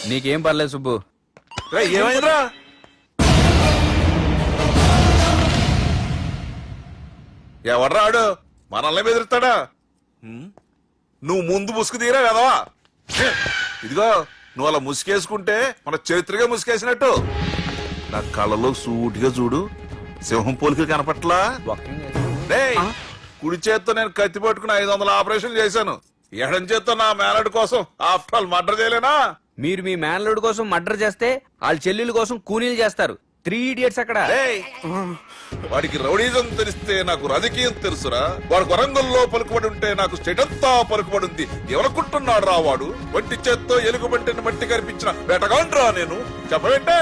నీకేం పర్లేదు సుబ్బు. ఏమైందిరా? ఎవడ్రా ఆడు? మనల్ని బెదిరిస్తాడా? నువ్వు ముందు ముసుగు తీరా కదవా? ఇదిగో నువ్వు అలా ముసుకేసుకుంటే మన చరిత్రగా ముసుకేసినట్టు. నా కళ్ళలో సూటిగా చూడు, సింహం పోలికలు కనపట్లా? కుడి చేత్తో నేను కత్తి పట్టుకుని 500 ఆపరేషన్లు చేశాను. ఎడం చేత్తో నా మేనడు కోసం ఆఫ్టర్ ఆల్ మర్డర్ చేయలేనా? మీరు మీ మేనల్లుడి కోసం మర్డర్ చేస్తే వాళ్ళ చెల్లెల కోసం కూలీలు చేస్తారు. 3 ఇడియట్స్ అక్కడ. వాడికి రౌడీజం తెలిస్తే నాకు రాజకీయం తెలుసురా. వాడు వరంగల్లో పలుకుబడి ఉంటే నాకు స్టేట్ అంతా పలుకుబడి ఉంది. ఎవరనుకుంటున్నాడు రా వాడు? వట్టి చేత్తో ఎలుగుబంటిని మట్టి కనిపించిన వేటగాండ్రా నేను. చెప్పబెట్టే.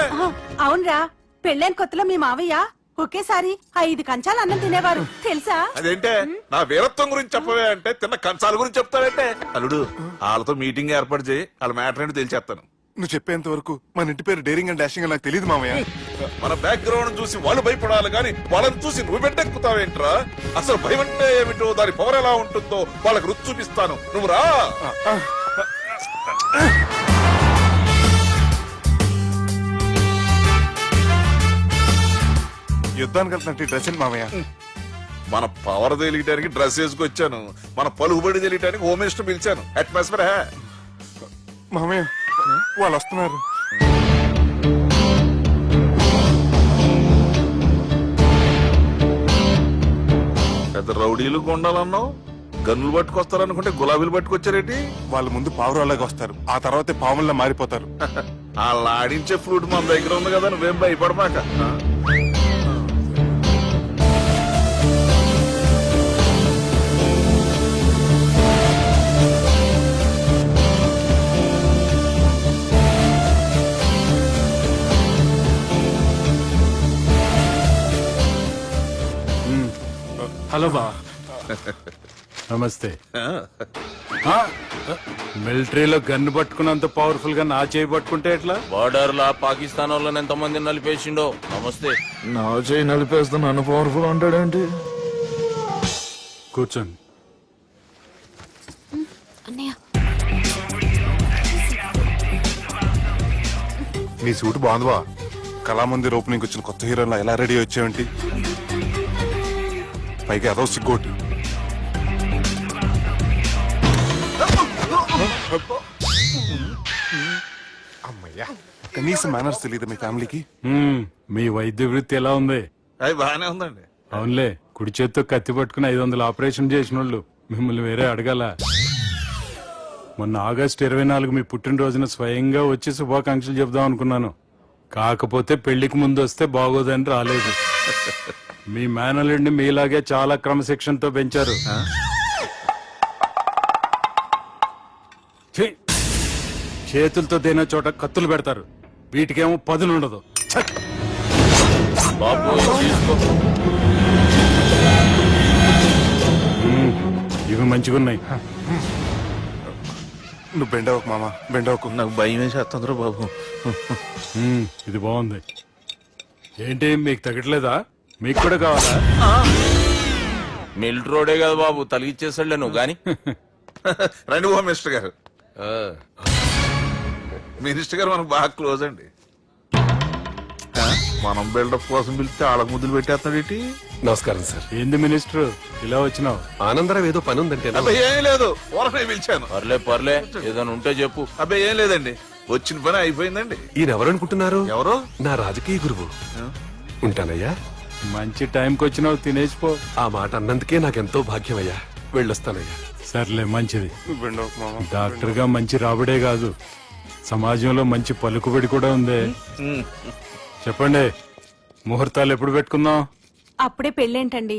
అవునరా, పెళ్ళైన కొత్తలో మీ మావయ్య ఒకేసారి 5 కంచాలు అన్నం తినేవారు తెలుసా? అదేంటే నా వీరత్వం గురించి చెప్పవే అంటే తిన్న కంచాల గురించి చెప్తావేంటే? అల్లుడు, వాళ్ళతో మీటింగ్ ఏర్పాటు చేయి, వాళ్ళ మ్యాటర్ ఏంటో తెలిచేస్తాను. నువ్వు చెప్పేంత వరకు మన ఇంటి పేరు డేరింగ్ అండ్ డాషింగ్ నాకు తెలియదు మామయ్య. మన బ్యాక్గ్రౌండ్ చూసి వాళ్ళు భయపడాలి కానీ వాళ్ళని చూసి నువ్వు బిడ్డెక్కుతావేంట్రా? అసలు భయం అంటే ఏమిటో, దాని పవర్ ఎలా ఉంటుందో వాళ్ళకి రుచి చూపిస్తాను. నువ్వు రా. యుద్ధానికి వెళ్తున్నట్టు డ్రెస్ ఏంటి మామయ్య? మన పవర్ తెలియటానికి డ్రెస్ వేసుకొచ్చాను, మన పలుకుబడి తెలియటానికి హోమ్ మినిస్టర్ పిలిచాను. అట్మాస్ఫియర్ హే మామయ్య, వాళ్ళు వస్తున్నారు. పెద్ద రౌడీలు కొండాలన్నావు, గన్నులు పట్టుకొస్తారనుకుంటే గులాబీలు పట్టుకొచ్చారేటి? వాళ్ళ ముందు పావురాలాగా వస్తారు, ఆ తర్వాతే పాముల్లా మారిపోతారు. వాళ్ళ ఆడించే ఫ్రూట్ మన దగ్గర ఉంది కదా, నువ్వేం భయపడమాక. హలో బా, నమస్తే. మిలిటరీలో గన్ను పట్టుకున్నంత పవర్ఫుల్ గా నా చేయి పట్టుకుంటే ఎట్లా? బార్డర్ లా పాకిస్తాన్ వాళ్ళని ఎంత మంది నలిపేసిండో. నమస్తే. నా చేయి నలిపేస్తా నన్ను పవర్ఫుల్ అంటాడేంటి? కూర్చోండి. నీ సూట్ బాగుందివా. కళామందిర్ ఓపెనింగ్ వచ్చిన కొత్త హీరోలా ఎలా రెడీ వచ్చావేంటి? పైగా అదో సిగ్గోటి. అమ్మయ్యా, కనీసం మేనర్స్ తెలియదు మీ ఫ్యామిలీకి. మీ వైద్య వృత్తి ఎలా ఉంది? అది బాగానే ఉందండి. అవునులే, కుడి చేత్తో కత్తి పట్టుకుని 500 ఆపరేషన్ చేసిన వాళ్ళు మిమ్మల్ని వేరే అడగాల. మొన్న ఆగస్టు 24 మీ పుట్టినరోజున స్వయంగా వచ్చి శుభాకాంక్షలు చెప్దాం అనుకున్నాను. కాకపోతే పెళ్లికి ముందు వస్తే బాగోదని రాలేదు. మీ మేనల్లుడిని మీలాగే చాలా క్రమశిక్షణతో పెంచారు. చేతులతో దేని చోట కత్తులు పెడతారు, వీటికేమో పదులుండదు. ఇవి మంచిగున్నాయి. నువ్వు బెండవకు మామ, బెండవకు. నాకు భయం వేసేస్తుందిరా బాబు. ఇది బాగుంది. ఏంటి మీకు తగ్గట్లేదా? మీకు కూడా కావాలా? మిలిటరీ రోడే కదా బాబు, తలిగిచ్చేసాడులే నువ్వు గాని. రండి హోమ్ మినిస్టర్ గారు. మినిస్టర్ గారు మనకు బాగా క్లోజ్ అండి. మనం బిల్డప్ కోసం పిలిస్తే వాళ్ళకు ముద్దులు పెట్టేస్తాడేటి? నమస్కారం సార్. ఏంది మినిస్టర్ ఇలా వచ్చినావు? ఆనందరావు ఏదో పని ఉందంటే. అబ్బాయి ఏం లేదు, ఊరనే పిలిచాను. పర్లే ఏదైనా ఉంటే చెప్పు. అబ్బాయి ఏం లేదండి, వచ్చిన పని అయిపోయిందండి. ఈయన ఎవరు అనుకుంటున్నారు? ఎవరు? నా రాజకీయ గురువు. ఉంటానయ్యా. మంచి టైంకి వచ్చినావు, తినేసిపో. ఆ మాట అన్నందుకే నాకెంతో భాగ్యమయ్యా. వెళ్ళొస్తానయ్యా. సర్లే, మంచిది. నువ్వు బెండవకు మామ. డాక్టర్ గా మంచి రాబడే కాదు, సమాజంలో మంచి పలుకుబడి కూడా ఉంది. చెప్పండి, ముహూర్తాలు ఎప్పుడు పెట్టుకుందాం? అప్పుడే పెళ్ళేంటండి,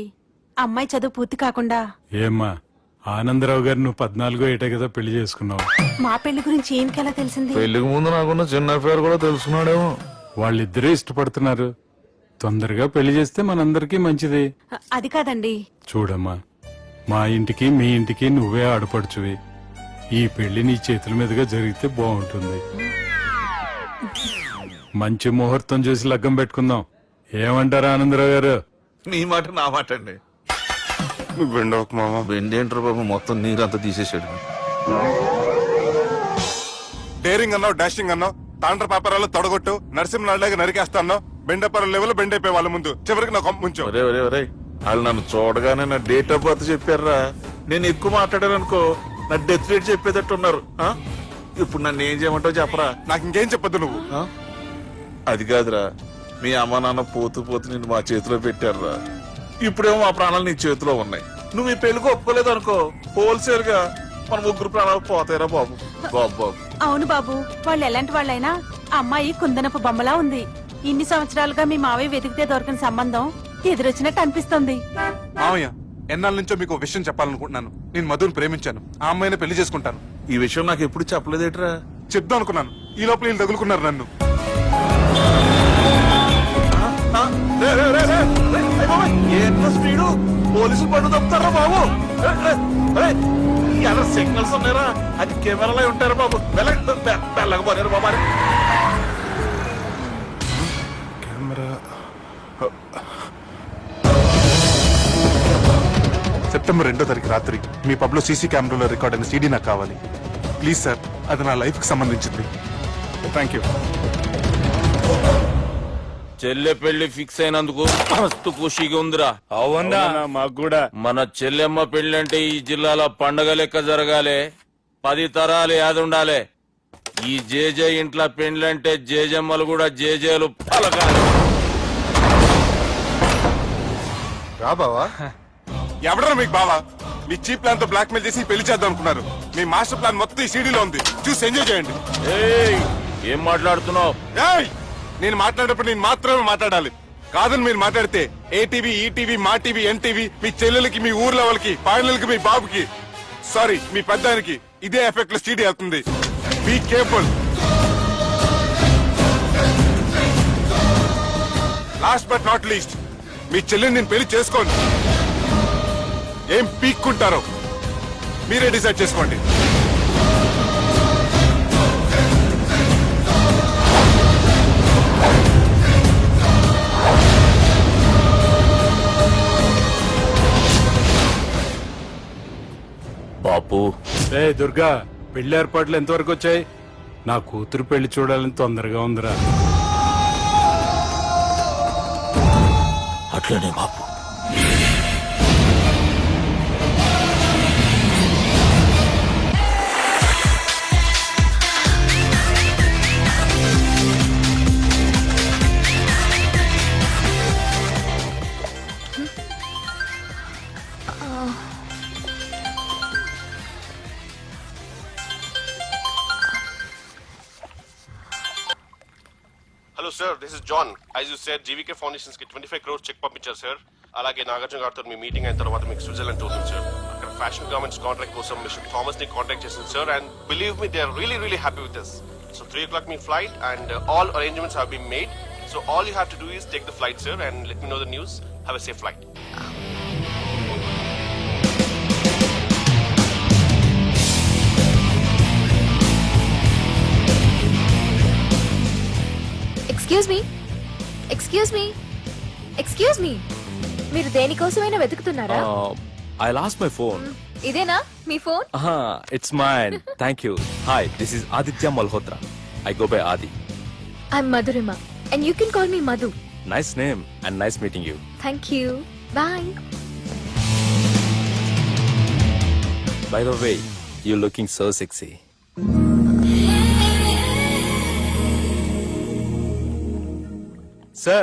అమ్మాయి చదువు పూర్తి కాకుండా. ఏమ్మా, ఆనందరావు గారు నువ్వు 14 ఏటే కదా పెళ్లి చేసుకున్నావు. మా పెళ్లి గురించి ఏమికెలా తెలిసింది? పెళ్లికి ముందు నాకున్న చిన్న పేరు కూడా తెలుసుకున్నాడేమో. వాళ్ళిద్దరే ఇష్టపడుతున్నారు. తొందరగా పెళ్లి చేస్తే మనందరికీ మంచిది. అది కాదండి. చూడమ్మా, మా ఇంటికి మీ ఇంటికి నువ్వే ఆడపడుచువి. ఈ పెళ్లి నీ చేతుల మీదుగా జరిగితే బాగుంటుంది. మంచి ముహూర్తం చూసి లగ్గం పెట్టుకుందాం. ఏమంటారా ఆనందరావు గారు? మీ మాట నా మాట అండి. నువ్వు బెండవకు మామ. బెండేంటారు బాబు, మొత్తం నీరంతా తీసేసాడు. డేరింగ్ అన్నావు, డాషింగ్ అన్నావు, తాండ్ర పాపరాలు తొడగొట్టు, నరసింహనాయుడులాగా నరికేస్తా అన్నావు, బెండపర లెవెల్ బెండ్ అయిపోయి వాళ్ళ ముందు చివరికి నా కొంప ముంచావు. ఒరే ఒరే ఒరే వాళ్ళు నన్ను చూడగానే నా డేట్ ఆఫ్ బర్త్ చెప్పారా, నేను ఎక్కువ మాట్లాడాను అనుకో నా డెత్ రేట్ చెప్పేటట్టు ఉన్నారు. ఆ? ఇప్పుడు నన్ను ఏం చేయమంటావు చెప్పరా. నాకు ఇంకేం చెప్పొద్దు నువ్వు. ఆ? అది కాదురా, మీ అమ్మ నాన్న పోతూ పోతూ నిన్ను మా చేతిలో పెట్టారురా. ఇప్పుడేమో మా ప్రాణాలు నీ చేతిలో ఉన్నాయి. నువ్వు ఈ పెళ్లికి ఒప్పుకోలేదు అనుకో, హోల్సేల్ గా మన ముగ్గురు ప్రాణాలు పోతాయిరా బాబు. బాబు బాబు అవును బాబు, వాళ్ళు ఎలాంటి వాళ్ళైనా అమ్మాయి కుందనపు బొమ్మలా ఉంది. ఇన్ని సంవత్సరాలుగా మీ మావయ్య వెతికితే దొరకని సంబంధం ఎదురొచ్చినట్టు అనిపిస్తుంది. మామయ్య, ఎన్నాళ్ళ నుంచో మీకు ఒక విషయం చెప్పాలనుకుంటున్నాను. నేను మధుని ప్రేమించాను, ఆ అమ్మాయిని పెళ్లి చేసుకుంటాను. ఈ విషయం నాకు ఎప్పుడు చెప్పలేదేట్రా. చెప్దాం అనుకున్నాను, ఈ లోపల వీళ్ళు తగులుకున్నారు నన్ను. ఏంట్రా స్పీడు, పోలీసులు పన్ను తప్పుతారా బాబు. ఎలా సిగ్నల్స్ ఉన్నారా, అది కెమెరాలో ఉంటారు బాబు. వెళ్ళకపోయారు బాబు. కెమెరా సెప్టెంబర్ 2వ తారీఖు రాత్రి మీ పబ్ లో సీసీ కెమెరాలో రికార్డ్ అయిన సీడీ నాకు కావాలి ప్లీజ్ సార్. అది నా లైఫ్ కి సంబంధించింది. Thank you. చెల్లె పెళ్లి ఫిక్స్ అయినందుకు మస్తు ఖుషిగా ఉందిరా. అవునా మాకు కూడా. మన చెల్లెమ్మ పెళ్లి అంటే ఈ జిల్లాలో పండగ లెక్క జరగాలి, 10 తరాలు యాదుండాలి. ఈ జేజే ఇంట్లో పెండ్లంటే జేజమ్మలు కూడా జేజేలు పలకాలి. రా బావా. ఎవడరా మీకు బావా? మీ చీప్ ప్లాన్ తో బ్లాక్ మెయిల్ చేసి పెళ్లి చేద్దాం అనుకున్నారు. మీ మాస్టర్ ప్లాన్ మొత్తం ఈ సీడీలో ఉంది, చూసి ఎంజాయ్ చేయండి. ఏయ్, ఏం మాట్లాడుతున్నావు? ఏయ్! నేను మాట్లాడేటప్పుడు నేను మాత్రమే మాట్లాడాలి. కాదని మీరు మాట్లాడితే ఏటీవీ, ఈటీవీ, మా టీవీ, ఎన్టీవీ, మీ చెల్లెలకి, మీ ఊర్లో వాళ్ళకి, పాయలకి, మీ బాబుకి, సారీ మీ పెద్దానికి ఇదే ఎఫెక్ట్ లో సీడీ వెళ్తుంది. Be careful. Last but not least, మీ చెల్లెని నేను పెళ్లి చేసుకోండి. ఏం పీక్కుంటారో మీరే డిసైడ్ చేసుకోండి. బాపు, ఏ దుర్గా, పెళ్లి ఏర్పాట్లు ఎంతవరకు వచ్చాయి? నా కూతురు పెళ్లి చూడాలని తొందరగా ఉందిరా. అట్లనే బాపు. Hello sir, this is John. As you said, GVK foundations కి 25 crores చెక్ పంపించారు సార్. అలాగే నాగార్జున గారితో మీ మీటింగ్ అయిన తర్వాత మీకు స్విట్జర్లాండ్ టూర్ ఉంది సార్. అక్కడ ఫ్యాషన్ గార్మెంట్స్ కాంట్రాక్ట్ కోసం మిస్టర్ థామస్ ని కాంటాక్ట్ చేసింది sir. And believe me, they are really happy with this. So 3 o'clock మీ flight and all arrangements have been made. So all you have to do is take the flight sir and let me know the news. Have a safe flight. Excuse me, మీరు దేనికోసమైనా వెతుకుతున్నారా? I lost my phone. ఇదేనా మీ phone? It's mine. Thank you. Hi, this is Aditya Malhotra. I go by Adi. I'm Madhurima and you can call me Madhu. Nice name and nice meeting you. Thank you, bye. By the way, you're looking so sexy. Sir,